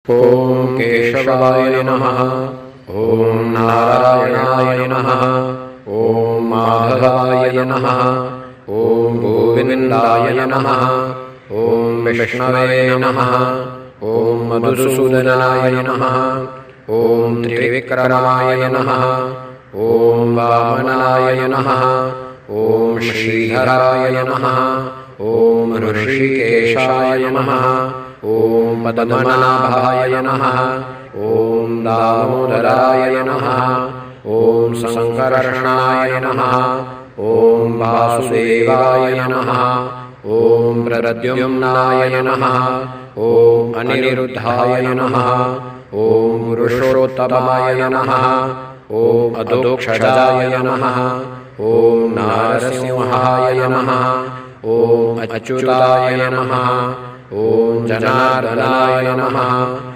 ॐ केशवाय नमः। ॐ नारायणाय नमः। ॐ माधवाय नमः। ॐ गोविन्दाय नमः। ॐ विष्णवे नमः। ॐ मधुसूदनाय नमः। ॐ त्रिविक्रमाय नमः। ॐ वामनाय नमः। ॐ श्रीधराय नमः। ॐ ऋषिकेशाय नमः। ॐ पद्मनाभाय नमः। ॐ दामोदराय नमः। ॐ सङ्कर्षणाय नमः। ॐ वासुदेवाय नमः। ॐ प्रद्युम्नाय नमः। ॐ अनिरुद्धाय नमः। ॐ पुरुषोत्तमाय नमः। ॐ अधोक्षजाय नमः। ॐ नारसिंहाय नमः। ॐ अच्युताय नमः। ॐ जनार्दनाय नमः।